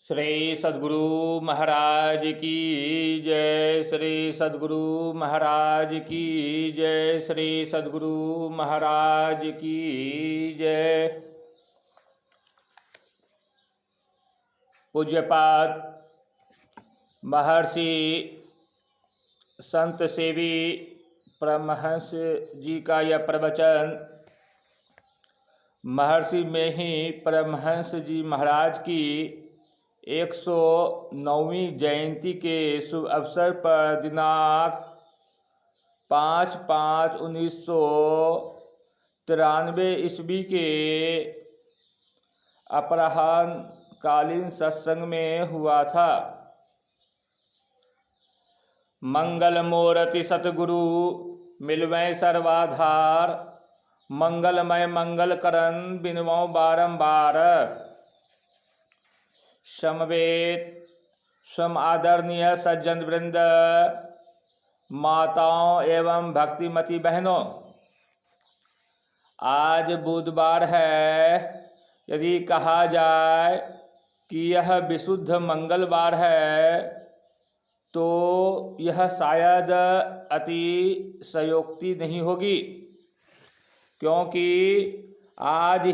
श्री सद्गुरु महाराज की जय। श्री सद्गुरु महाराज की जय। श्री सद्गुरु महाराज की जय। पूज्यपाद महर्षि संत सेवी परमहंस जी का यह प्रवचन महर्षि में ही परमहंस जी महाराज की 109वीं जयंती के शुभ अवसर पर दिनांक 5/5/1993 ईस्वी के अपराह्न कालीन सत्संग में हुआ था। मंगल मूर्ति सतगुरु मिलवै सर्वाधार, मंगलमय मंगल करन बिनवौ बारंबार। समवेत स्वम आदरणीय सज्जन वृंद, माताओं एवं भक्तिमती बहनों, आज बुधवार है। यदि कहा जाए कि यह विशुद्ध मंगलवार है तो यह शायद अतिशयोक्ति नहीं होगी, क्योंकि आज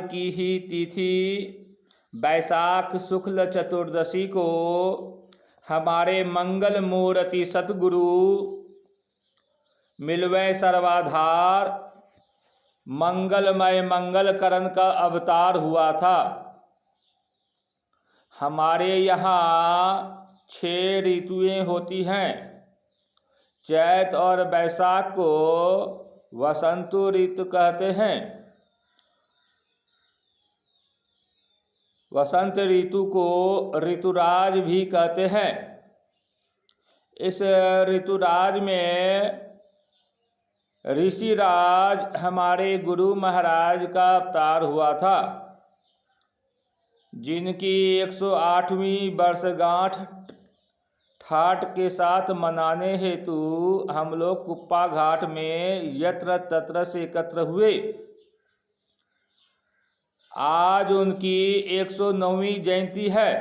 की ही तिथि वैशाख शुक्ल चतुर्दशी को हमारे मंगल मूर्ति सतगुरु मिलवै सर्वाधार मंगलमय मंगल करण का अवतार हुआ था। हमारे यहाँ 6 ऋतुएं होती हैं। चैत और बैसाख को वसंत ऋतु कहते हैं। वसंत ऋतु को ऋतुराज भी कहते हैं। इस ऋतुराज में ऋषिराज हमारे गुरु महाराज का अवतार हुआ था, जिनकी 108वीं वर्षगांठ ठाट के साथ मनाने हेतु हम लोग कुप्पा घाट में यत्र तत्र से एकत्र हुए। आज उनकी 109वीं जयंती है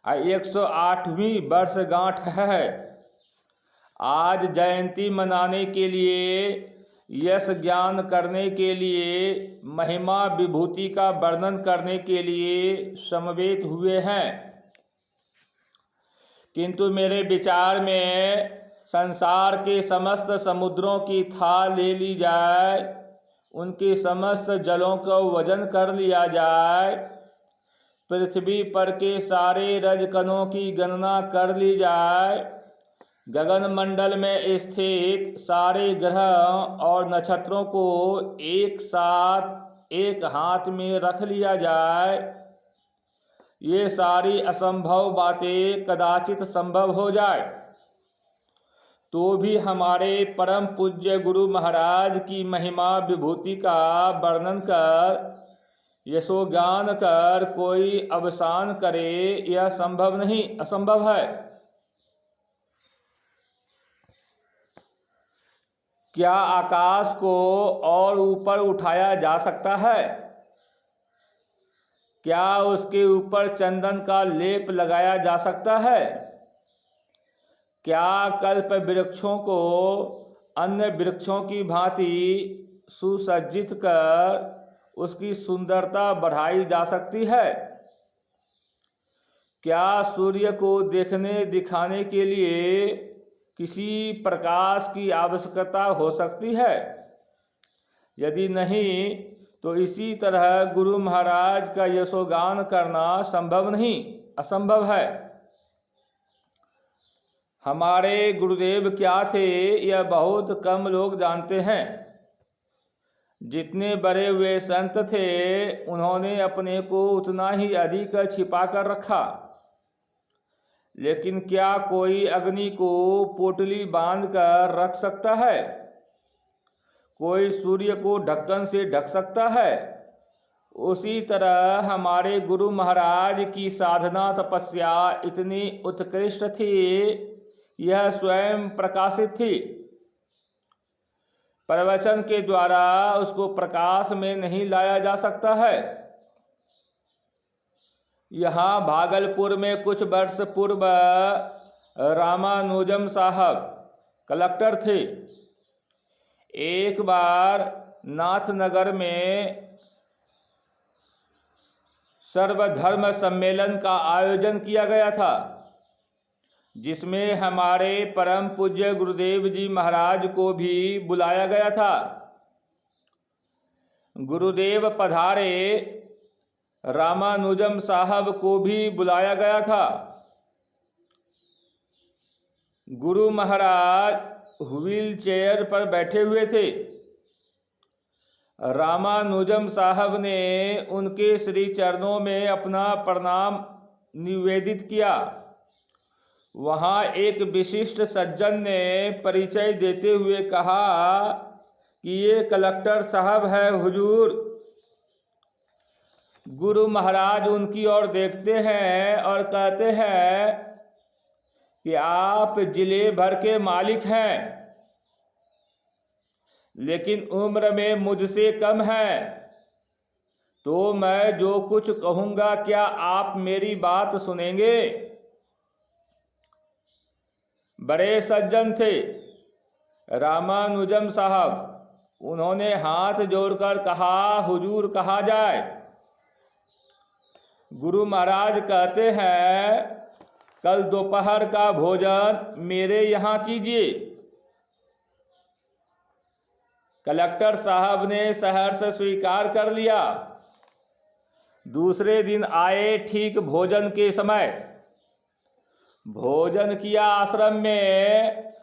और 108वीं वर्षगांठ है। आज जयंती मनाने के लिए, यश ज्ञान करने के लिए, महिमा विभूति का वर्णन करने के लिए समवेत हुए हैं। किंतु मेरे विचार में संसार के समस्त समुद्रों की थाल ले ली जाए, उनके समस्त जलों को वजन कर लिया जाए, पृथ्वी पर के सारे रजकणों की गणना कर ली जाए, गगन मंडल में स्थित सारे ग्रह और नक्षत्रों को एक साथ एक हाथ में रख लिया जाए, ये सारी असंभव बातें कदाचित संभव हो जाए, तो भी हमारे परम पूज्य गुरु महाराज की महिमा विभूति का वर्णन कर, यशोगान कर कोई अवसान करे, यह संभव नहीं, असंभव है। क्या आकाश को और ऊपर उठाया जा सकता है? क्या उसके ऊपर चंदन का लेप लगाया जा सकता है? क्या कल्प वृक्षों को अन्य वृक्षों की भांति सुसज्जित कर उसकी सुंदरता बढ़ाई जा सकती है? क्या सूर्य को दिखाने के लिए किसी प्रकाश की आवश्यकता हो सकती है? यदि नहीं, तो इसी तरह गुरु महाराज का यशोगान करना संभव नहीं, असंभव है। हमारे गुरुदेव क्या थे, यह बहुत कम लोग जानते हैं। जितने बड़े वे संत थे, उन्होंने अपने को उतना ही अधिक छिपा कर रखा। लेकिन क्या कोई अग्नि को पोटली बांध कर रख सकता है? कोई सूर्य को ढक्कन से ढक सकता है? उसी तरह हमारे गुरु महाराज की साधना तपस्या इतनी उत्कृष्ट थी, यह स्वयं प्रकाशित थी। प्रवचन के द्वारा उसको प्रकाश में नहीं लाया जा सकता है। यहाँ भागलपुर में कुछ वर्ष पूर्व रामानुजम साहब कलेक्टर थे। एक बार नाथनगर में सर्वधर्म सम्मेलन का आयोजन किया गया था, जिसमें हमारे परम पूज्य गुरुदेव जी महाराज को भी बुलाया गया था। गुरुदेव पधारे, रामानुजम साहब को भी बुलाया गया था। गुरु महाराज व्हील चेयर पर बैठे हुए थे। रामानुजम साहब ने उनके श्री चरणों में अपना प्रणाम निवेदित किया। वहाँ एक विशिष्ट सज्जन ने परिचय देते हुए कहा कि ये कलेक्टर साहब है हुजूर। गुरु महाराज उनकी ओर देखते हैं और कहते हैं कि आप जिले भर के मालिक हैं, लेकिन उम्र में मुझसे कम है, तो मैं जो कुछ कहूँगा क्या आप मेरी बात सुनेंगे? बड़े सज्जन थे रामानुजम साहब। उन्होंने हाथ जोड़कर कहा, हुजूर कहा जाए। गुरु महाराज कहते हैं, कल दोपहर का भोजन मेरे यहाँ कीजिए। कलेक्टर साहब ने सहर्ष स्वीकार कर लिया। दूसरे दिन आए ठीक भोजन के समय। भोजन किया आश्रम में,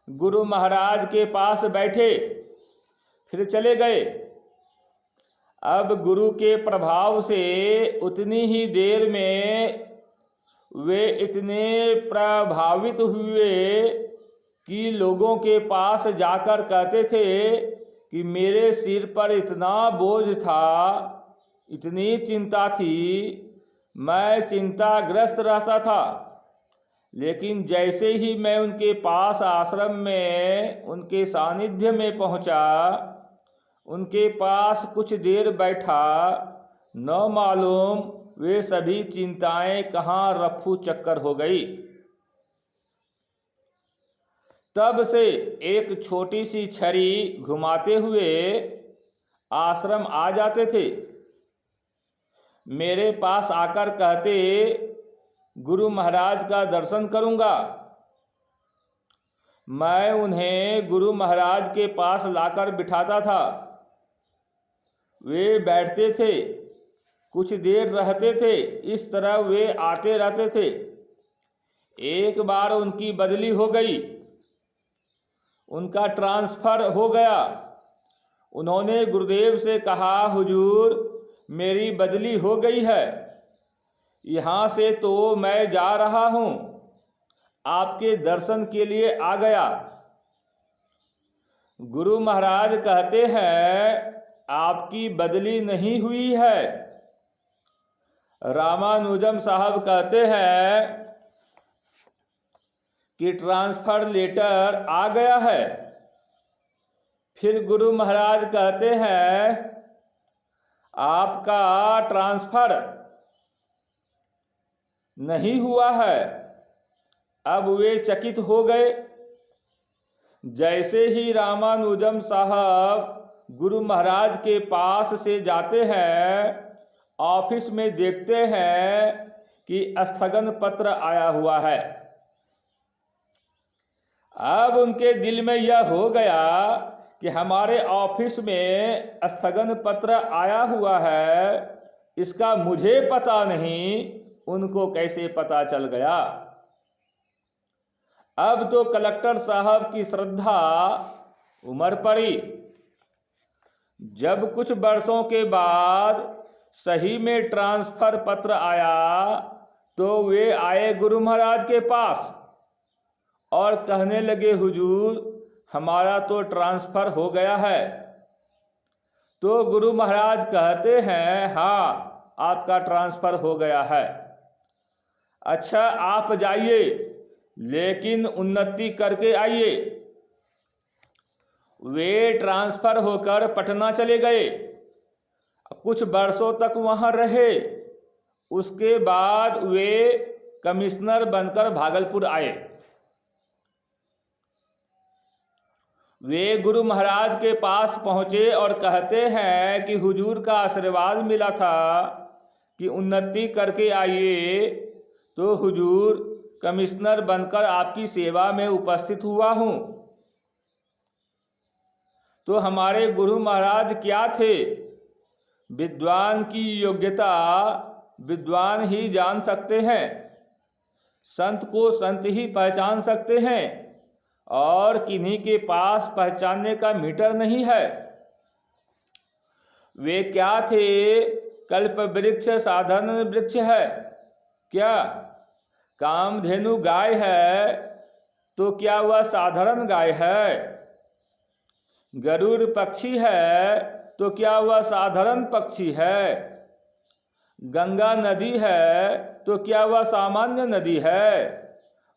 गुरु महाराज के पास बैठे, फिर चले गए। अब गुरु के प्रभाव से उतनी ही देर में वे इतने प्रभावित हुए कि लोगों के पास जाकर कहते थे कि मेरे सिर पर इतना बोझ था, इतनी चिंता थी, मैं चिंताग्रस्त रहता था, लेकिन जैसे ही मैं उनके पास आश्रम में उनके सानिध्य में पहुंचा, उनके पास कुछ देर बैठा, न मालूम वे सभी चिंताएं कहाँ रफू चक्कर हो गई। तब से एक छोटी सी छड़ी घुमाते हुए आश्रम आ जाते थे। मेरे पास आकर कहते, गुरु महाराज का दर्शन करूंगा। मैं उन्हें गुरु महाराज के पास लाकर बिठाता था। वे बैठते थे, कुछ देर रहते थे, इस तरह वे आते रहते थे। एक बार उनकी बदली हो गई, उनका ट्रांसफ़र हो गया। उन्होंने गुरुदेव से कहा, हुजूर मेरी बदली हो गई है, यहाँ से तो मैं जा रहा हूँ, आपके दर्शन के लिए आ गया। गुरु महाराज कहते हैं, आपकी बदली नहीं हुई है। रामानुजम साहब कहते हैं कि ट्रांसफ़र लेटर आ गया है। फिर गुरु महाराज कहते हैं, आपका ट्रांसफ़र नहीं हुआ है। अब वे चकित हो गए। जैसे ही रामानुजम साहब गुरु महाराज के पास से जाते हैं, ऑफिस में देखते हैं कि स्थगन पत्र आया हुआ है। अब उनके दिल में यह हो गया कि हमारे ऑफिस में स्थगन पत्र आया हुआ है, इसका मुझे पता नहीं, उनको कैसे पता चल गया। अब तो कलेक्टर साहब की श्रद्धा उमड़ पड़ी। जब कुछ वर्षों के बाद सही में ट्रांसफ़र पत्र आया, तो वे आए गुरु महाराज के पास और कहने लगे, हुजूर हमारा तो ट्रांसफ़र हो गया है। तो गुरु महाराज कहते हैं, हाँ आपका ट्रांसफ़र हो गया है। अच्छा आप जाइए, लेकिन उन्नति करके आइए। वे ट्रांसफ़र होकर पटना चले गए। कुछ वर्षों तक वहाँ रहे। उसके बाद वे कमिश्नर बनकर भागलपुर आए। वे गुरु महाराज के पास पहुँचे और कहते हैं कि हुजूर का आशीर्वाद मिला था कि उन्नति करके आइए, तो हुजूर कमिश्नर बनकर आपकी सेवा में उपस्थित हुआ हूँ। तो हमारे गुरु महाराज क्या थे? विद्वान की योग्यता विद्वान ही जान सकते हैं, संत को संत ही पहचान सकते हैं, और किन्हीं के पास पहचानने का मीटर नहीं है। वे क्या थे? कल्प वृक्ष साधारण वृक्ष है क्या? कामधेनु गाय है तो क्या वह साधारण गाय है? गरुड़ पक्षी है तो क्या वह साधारण पक्षी है? गंगा नदी है तो क्या वह सामान्य नदी है?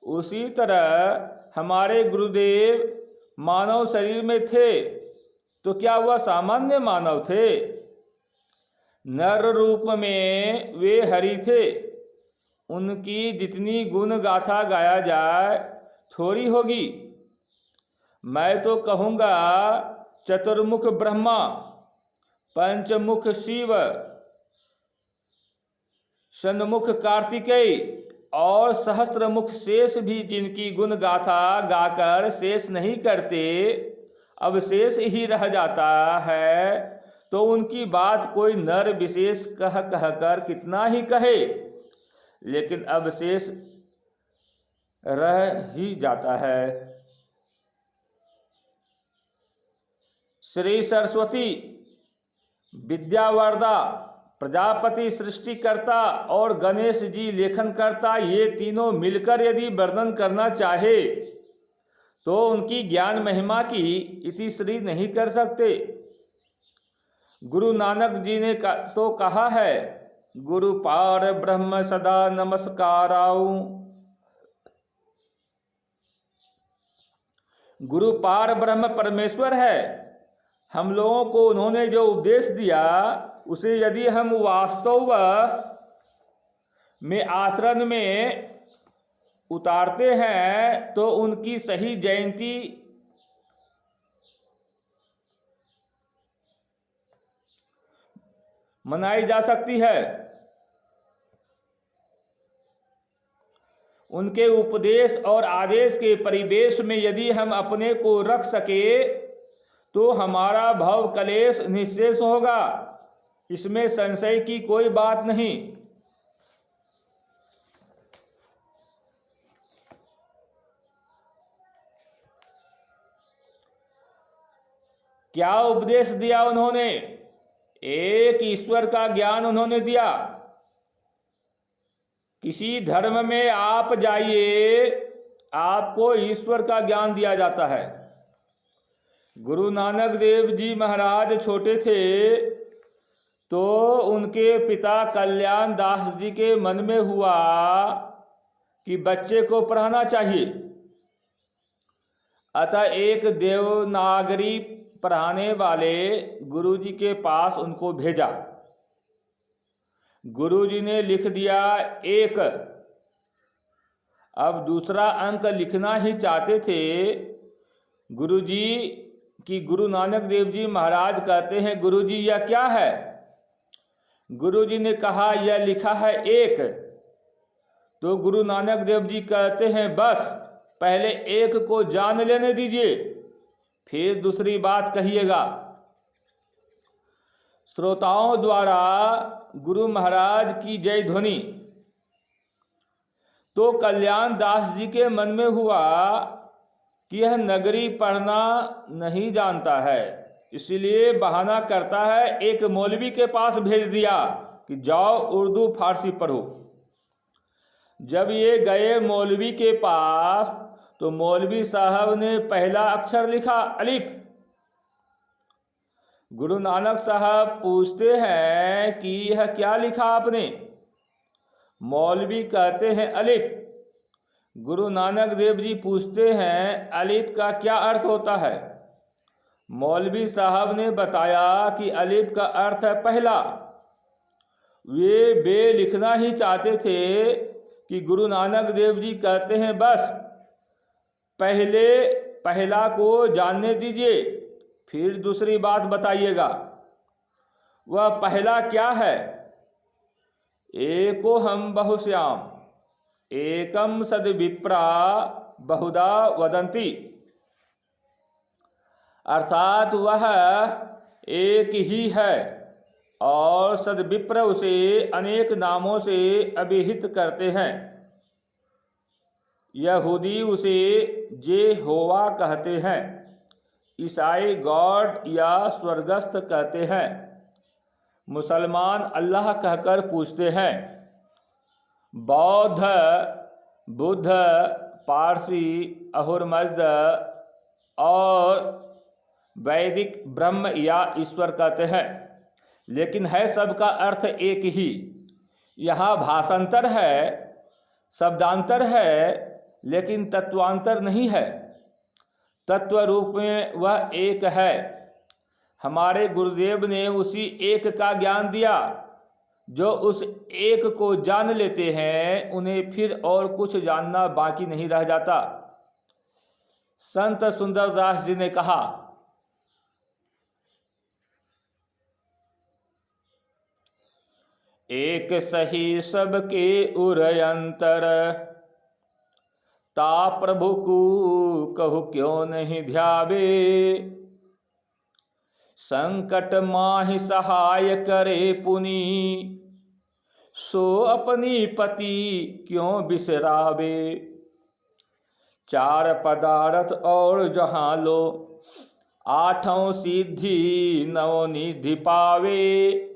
उसी तरह हमारे गुरुदेव मानव शरीर में थे तो क्या वह सामान्य मानव थे? नर रूप में वे हरि थे। उनकी जितनी गुण गाथा गाया जाए थोड़ी होगी। मैं तो कहूँगा चतुर्मुख ब्रह्मा, पंचमुख शिव, षण्मुख कार्तिकेय और सहस्त्रमुख शेष भी जिनकी गुण गाथा गाकर शेष नहीं करते, अब शेष ही रह जाता है, तो उनकी बात कोई नर विशेष कह कर कितना ही कहे, लेकिन अब शेष रह ही जाता है। श्री सरस्वती, विद्यावरदा, प्रजापति सृष्टिकर्ता और गणेश जी लेखनकर्ता, ये तीनों मिलकर यदि वर्णन करना चाहे तो उनकी ज्ञान महिमा की इतिश्री नहीं कर सकते। गुरु नानक जी ने तो कहा है, गुरु पार ब्रह्म सदा नमस्काराऊ। गुरु पार ब्रह्म परमेश्वर है। हम लोगों को उन्होंने जो उपदेश दिया उसे यदि हम वास्तव में आचरण में उतारते हैं तो उनकी सही जयंती मनाई जा सकती है। उनके उपदेश और आदेश के परिवेश में यदि हम अपने को रख सके तो हमारा भव कलेश निःशेष होगा, इसमें संशय की कोई बात नहीं। क्या उपदेश दिया उन्होंने? एक ईश्वर का ज्ञान उन्होंने दिया। किसी धर्म में आप जाइए, आपको ईश्वर का ज्ञान दिया जाता है। गुरु नानक देव जी महाराज छोटे थे तो उनके पिता कल्याण दास जी के मन में हुआ कि बच्चे को पढ़ाना चाहिए। अतः एक देवनागरी पढ़ाने वाले गुरुजी के पास उनको भेजा। गुरुजी ने लिख दिया 1। अब दूसरा अंक लिखना ही चाहते थे गुरुजी कि गुरु नानक देव जी महाराज कहते हैं, गुरुजी यह क्या है? गुरुजी ने कहा यह लिखा है 1। तो गुरु नानक देव जी कहते हैं बस पहले 1 को जान लेने दीजिए, फिर दूसरी बात कहिएगा। श्रोताओं द्वारा गुरु महाराज की जय ध्वनि तो कल्याण दास जी के मन में हुआ कि यह नगरी पढ़ना नहीं जानता है, इसलिए बहाना करता है, एक मौलवी के पास भेज दिया कि जाओ उर्दू फारसी पढ़ो। जब ये गए मौलवी के पास तो मौलवी साहब ने पहला अक्षर लिखा अलिफ। गुरु नानक साहब पूछते हैं कि यह क्या लिखा आपने? मौलवी कहते हैं अलिफ। गुरु नानक देव जी पूछते हैं अलिफ का क्या अर्थ होता है? मौलवी साहब ने बताया कि अलिफ का अर्थ है पहला। वे बे लिखना ही चाहते थे कि गुरु नानक देव जी कहते हैं बस पहले पहला को जानने दीजिए, फिर दूसरी बात बताइएगा। वह पहला क्या है? एको हम बहुश्याम एकम सद विप्रा बहुधा वदंती, अर्थात वह एक ही है और सदविप्र उसे अनेक नामों से अभिहित करते हैं। यहूदी उसे जेहोवा कहते हैं, ईसाई गॉड या स्वर्गस्थ कहते हैं, मुसलमान अल्लाह कहकर पूछते हैं, बौद्ध बुद्ध पारसी अहुरमज़्द और वैदिक ब्रह्म या ईश्वर कहते हैं। लेकिन है सबका अर्थ एक ही। यहाँ भाषांतर है, शब्दांतर है, लेकिन तत्वांतर नहीं है। तत्व रूप में वह एक है। हमारे गुरुदेव ने उसी एक का ज्ञान दिया। जो उस एक को जान लेते हैं उन्हें फिर और कुछ जानना बाकी नहीं रह जाता। संत सुंदरदास जी ने कहा, एक सही सबके उरयंतर, ता प्रभु को कहु क्यों नहीं ध्यावे, संकट माहि सहाय करे पुनि, सो अपनी पति क्यों बिसरावे, चार पदार्थ और जहाँ लो, आठों सिद्धि नौ निधि पावे,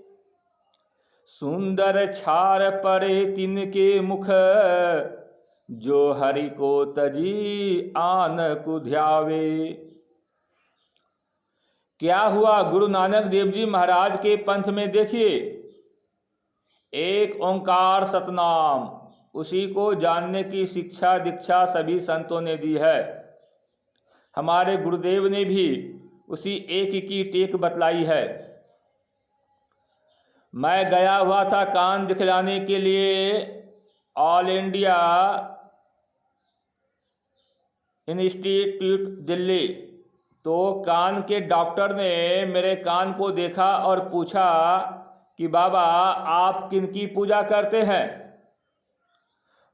सुंदर छार परे तिनके मुख, जो हरि को तजी आन को ध्यावे। क्या हुआ? गुरु नानक देव जी महाराज के पंथ में देखिए, एक ओंकार सतनाम, उसी को जानने की शिक्षा दीक्षा सभी संतों ने दी है। हमारे गुरुदेव ने भी उसी एक की टेक बतलाई है। मैं गया हुआ था कान दिखलाने के लिए ऑल इंडिया इंस्टीट्यूट दिल्ली। तो कान के डॉक्टर ने मेरे कान को देखा और पूछा कि बाबा आप किनकी पूजा करते हैं?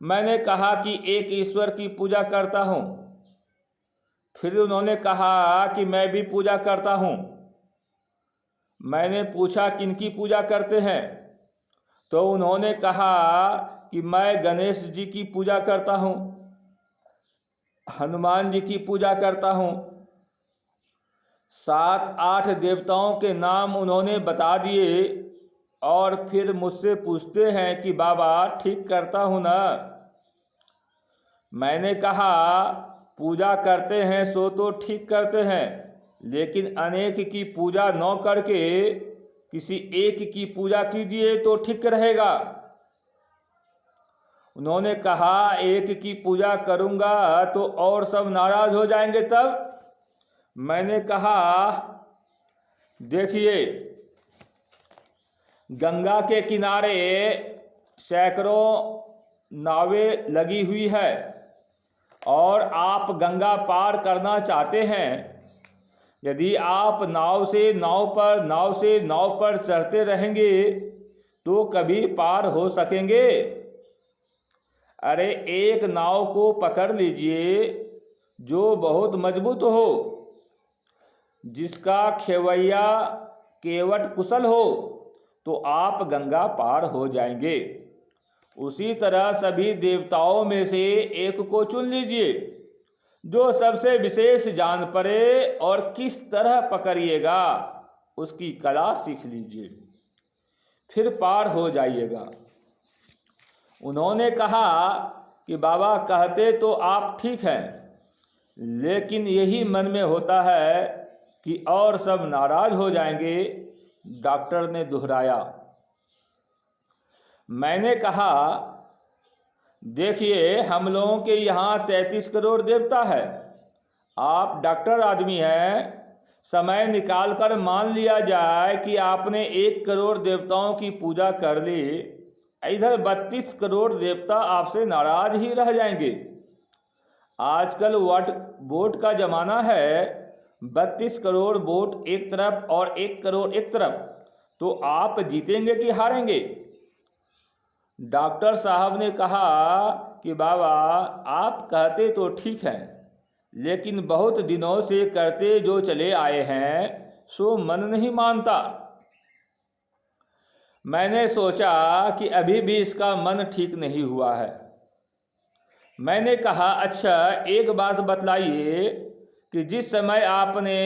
मैंने कहा कि एक ईश्वर की पूजा करता हूँ। फिर उन्होंने कहा कि मैं भी पूजा करता हूँ। मैंने पूछा किनकी पूजा करते हैं? तो उन्होंने कहा कि मैं गणेश जी की पूजा करता हूँ, हनुमान जी की पूजा करता हूँ। 7-8 देवताओं के नाम उन्होंने बता दिए और फिर मुझसे पूछते हैं कि बाबा ठीक करता हूँ ना? मैंने कहा पूजा करते हैं सो तो ठीक करते हैं, लेकिन अनेक की पूजा न करके किसी एक की पूजा कीजिए तो ठीक रहेगा। उन्होंने कहा एक की पूजा करूँगा तो और सब नाराज हो जाएंगे तब। मैंने कहा देखिए, गंगा के किनारे सैकड़ों नावें लगी हुई है और आप गंगा पार करना चाहते हैं। यदि आप नाव से नाव पर चढ़ते रहेंगे तो कभी पार हो सकेंगे? अरे एक नाव को पकड़ लीजिए जो बहुत मजबूत हो, जिसका खेवैया केवट कुशल हो, तो आप गंगा पार हो जाएंगे। उसी तरह सभी देवताओं में से एक को चुन लीजिए जो सबसे विशेष जान पड़े और किस तरह पकड़िएगा उसकी कला सीख लीजिए, फिर पार हो जाइएगा। उन्होंने कहा कि बाबा कहते तो आप ठीक हैं, लेकिन यही मन में होता है कि और सब नाराज हो जाएंगे। डॉक्टर ने दोहराया। मैंने कहा देखिए, हम लोगों के यहाँ 33 करोड़ देवता है। आप डॉक्टर आदमी हैं, समय निकालकर मान लिया जाए कि आपने 1 करोड़ देवताओं की पूजा कर ली, इधर 32 करोड़ देवता आपसे नाराज ही रह जाएंगे। आजकल वोट का ज़माना है, 32 करोड़ वोट एक तरफ और 1 करोड़ एक तरफ, तो आप जीतेंगे कि हारेंगे? डॉक्टर साहब ने कहा कि बाबा आप कहते तो ठीक हैं, लेकिन बहुत दिनों से करते जो चले आए हैं सो मन नहीं मानता। मैंने सोचा कि अभी भी इसका मन ठीक नहीं हुआ है। मैंने कहा अच्छा एक बात बतलाइए कि जिस समय आपने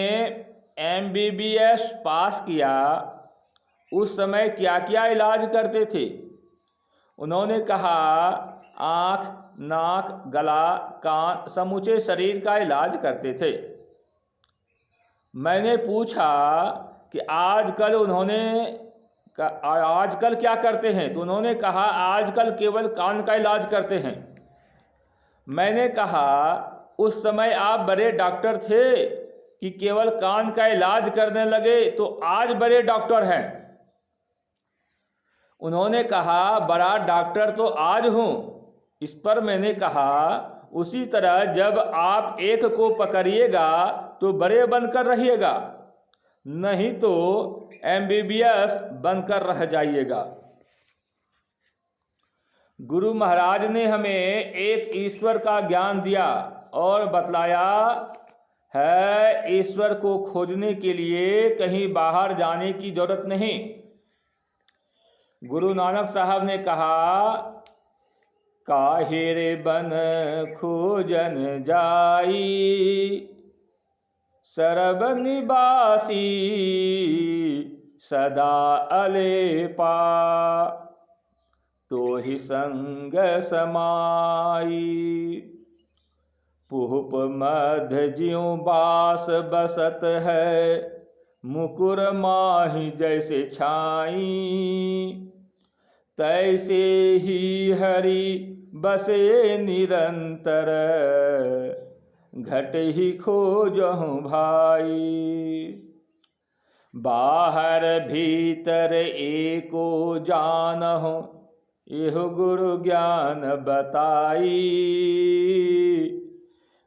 MBBS पास किया उस समय क्या क्या इलाज करते थे? उन्होंने कहा आँख, नाक, गला, कान, समूचे शरीर का इलाज करते थे। मैंने पूछा कि आजकल क्या करते हैं? तो उन्होंने कहा आजकल केवल कान का इलाज करते हैं। मैंने कहा उस समय आप बड़े डॉक्टर थे कि केवल कान का इलाज करने लगे तो आज बड़े डॉक्टर हैं? उन्होंने कहा बड़ा डॉक्टर तो आज हूँ। इस पर मैंने कहा उसी तरह जब आप एक को पकड़िएगा तो बड़े बनकर रहिएगा, नहीं तो MBBS बनकर रह जाइएगा। गुरु महाराज ने हमें एक ईश्वर का ज्ञान दिया और बतलाया है ईश्वर को खोजने के लिए कहीं बाहर जाने की जरूरत नहीं। गुरु नानक साहब ने कहा काहेरे बन खोजन जाई सरब निवासी सदा अलेपा तो ही संग समाई पुहुप मध्य ज्यों बास बसत है मुकुर माही जैसे छाई तैसे ही हरि बसे निरंतर घट ही खोजहूँ भाई बाहर भीतर एको जानहु यह गुरु ज्ञान बताई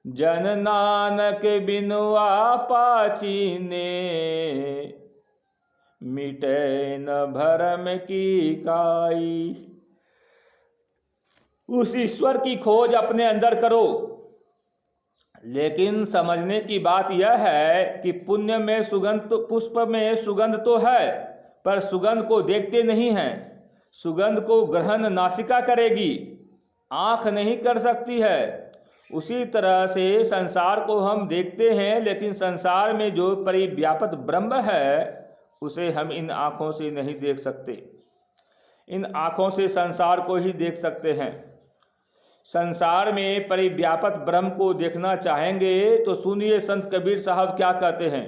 जन नानक बिनु पाचीने मिटे न भरम की काई। उस ईश्वर की खोज अपने अंदर करो, लेकिन समझने की बात यह है कि पुण्य में सुगंध पुष्प में सुगंध तो है पर सुगंध को देखते नहीं हैं। सुगंध को ग्रहण नासिका करेगी, आँख नहीं कर सकती है। उसी तरह से संसार को हम देखते हैं, लेकिन संसार में जो परिव्याप्त ब्रह्म है उसे हम इन आँखों से नहीं देख सकते। इन आँखों से संसार को ही देख सकते हैं। संसार में परिव्याप्त ब्रह्म को देखना चाहेंगे तो सुनिए संत कबीर साहब क्या कहते हैं।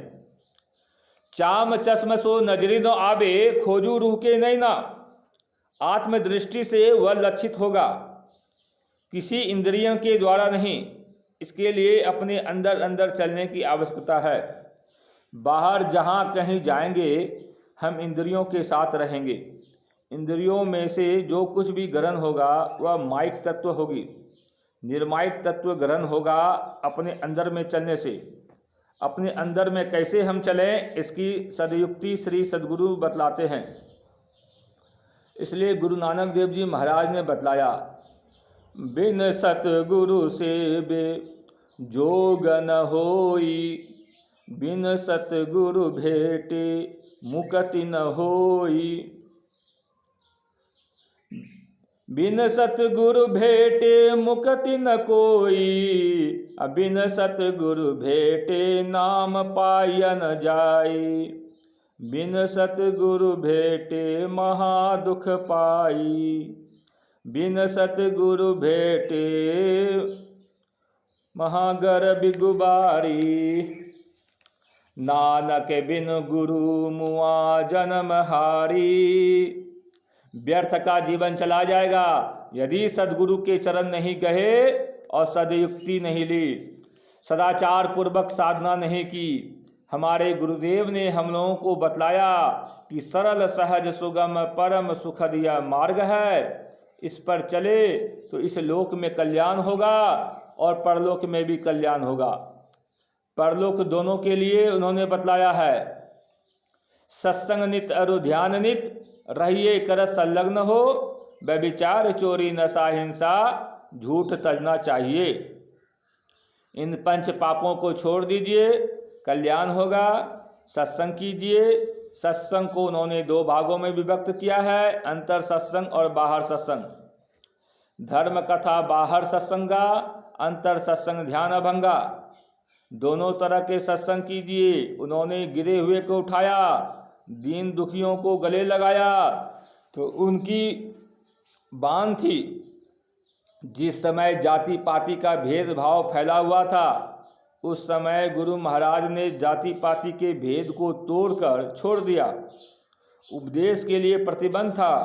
चाम चश्म सो नजरी न आवे खोजू रूह के नैना। आत्मदृष्टि से वह लक्षित होगा, किसी इंद्रियों के द्वारा नहीं। इसके लिए अपने अंदर अंदर चलने की आवश्यकता है। बाहर जहाँ कहीं जाएंगे हम इंद्रियों के साथ रहेंगे। इंद्रियों में से जो कुछ भी ग्रहण होगा वह माइक तत्व होगी, निर्माइक तत्व ग्रहण होगा अपने अंदर में चलने से। अपने अंदर में कैसे हम चलें इसकी सदयुक्ति श्री सद्गुरु बतलाते हैं। इसलिए गुरु नानक देव जी महाराज ने बतलाया बिन सतगुरु सेवे जोग न होई बिन सतगुरु भेटे मुक्ति न होई। बिन सतगुरु भेटे मुक्ति न कोई बिन सतगुरु भेटे नाम पाय न जाई। बिन सतगुरु भेटे महादुख पाई बिन सतगुरु भेटे महागर्भ गुबारी। नानक बिन गुरु मुआ जन्म हारी। व्यर्थ का जीवन चला जाएगा यदि सद्गुरु के चरण नहीं गए और सदयुक्ति नहीं ली, सदाचार पूर्वक साधना नहीं की, हमारे गुरुदेव ने हम लोगों को बतलाया कि सरल सहज सुगम परम सुखद यह मार्ग है, इस पर चले तो इस लोक में कल्याण होगा और परलोक में भी कल्याण होगा। परलोक दोनों के लिए उन्होंने बतलाया है। सत्संग नित अरु ध्यान नित रहिए कर संलग्न हो, व्यभिचार चोरी नशा हिंसा झूठ तजना चाहिए। इन पंच पापों को छोड़ दीजिए, कल्याण होगा। सत्संग कीजिए। सत्संग को उन्होंने दो भागों में विभक्त किया है, अंतर सत्संग और बाहर सत्संग। धर्म कथा बाहर सत्संगा, अंतर सत्संग ध्यान अभंगा। दोनों तरह के सत्संग कीजिए। उन्होंने गिरे हुए को उठाया, दीन दुखियों को गले लगाया। तो उनकी बात थी, जिस समय जाति पाति का भेदभाव फैला हुआ था, उस समय गुरु महाराज ने जाति पाति के भेद को तोड़कर छोड़ दिया। उपदेश के लिए प्रतिबंध था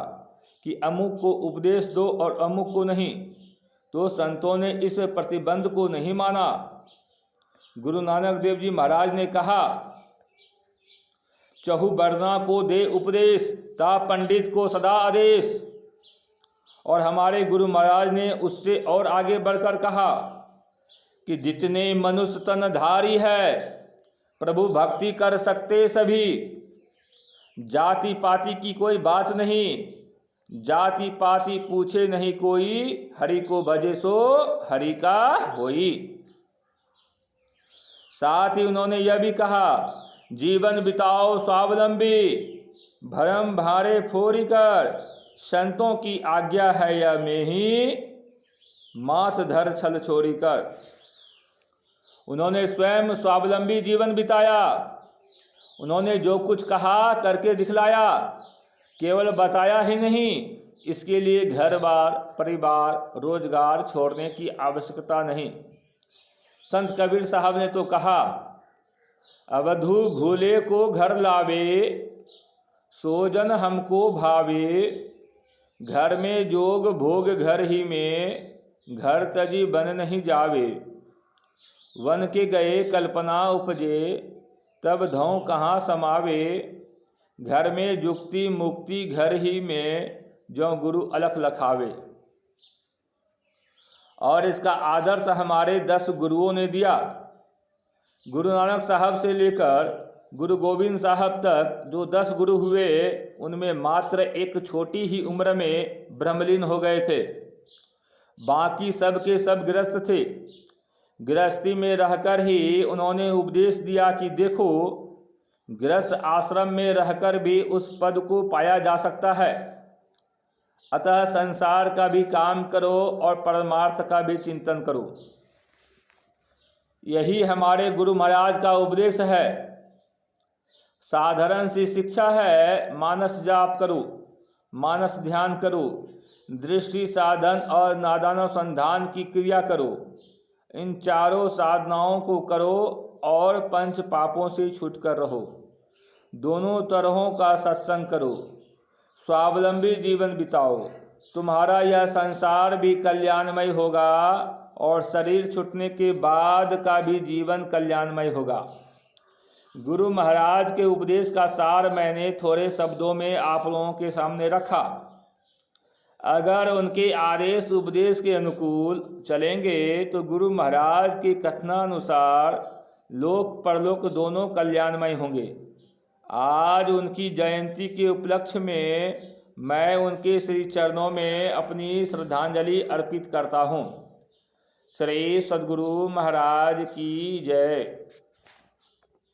कि अमुक को उपदेश दो और अमुक को नहीं, तो संतों ने इस प्रतिबंध को नहीं माना। गुरु नानक देव जी महाराज ने कहा, चहु वर्णा को दे उपदेश, ता पंडित को सदा आदेश। और हमारे गुरु महाराज ने उससे और आगे बढ़कर कहा कि जितने मनुष्य तन धारी है, प्रभु भक्ति कर सकते सभी। जाति पाति की कोई बात नहीं, जाति पाति पूछे नहीं कोई, हरि को भजे सो हरि का होई। साथ ही उन्होंने यह भी कहा, जीवन बिताओ स्वावलंबी, भरम भारे फोरी कर, संतों की आज्ञा है यह में ही, माथ धर छल छोड़ी कर। उन्होंने स्वयं स्वावलंबी जीवन बिताया। उन्होंने जो कुछ कहा करके दिखलाया, केवल बताया ही नहीं। इसके लिए घर बार परिवार रोजगार छोड़ने की आवश्यकता नहीं। संत कबीर साहब ने तो कहा, अवधू भूले को घर लावे, सोजन हमको भावे, घर में जोग भोग घर ही में, घर तजी बन नहीं जावे। वन के गए कल्पना उपजे, तब धौं कहाँ समावे, घर में जुक्ति मुक्ति घर ही में, जो गुरु अलख लखावे। और इसका आदर्श हमारे 10 गुरुओं ने दिया। गुरु नानक साहब से लेकर गुरु गोविंद साहब तक जो 10 गुरु हुए, उनमें मात्र एक छोटी ही उम्र में ब्रह्मलीन हो गए थे। बाकी सब के सब गृहस्थ थे। गृहस्थी में रहकर ही उन्होंने उपदेश दिया कि देखो, गृहस्थ आश्रम में रहकर भी उस पद को पाया जा सकता है। अतः संसार का भी काम करो और परमार्थ का भी चिंतन करो। यही हमारे गुरु महाराज का उपदेश है। साधारण सी शिक्षा है, मानस जाप करो, मानस ध्यान करो, दृष्टि साधन और नादानुसंधान की क्रिया करो। इन चारों साधनाओं को करो और पंच पापों से छूटकर रहो। दोनों तरहों का सत्संग करो, स्वावलंबी जीवन बिताओ। तुम्हारा यह संसार भी कल्याणमय होगा और शरीर छूटने के बाद का भी जीवन कल्याणमय होगा। गुरु महाराज के उपदेश का सार मैंने थोड़े शब्दों में आप लोगों के सामने रखा। अगर उनके आदेश उपदेश के अनुकूल चलेंगे तो गुरु महाराज के कथनानुसार लोक परलोक दोनों कल्याणमय होंगे। आज उनकी जयंती के उपलक्ष्य में मैं उनके श्री चरणों में अपनी श्रद्धांजलि अर्पित करता हूँ। श्री सद्गुरु महाराज की जय।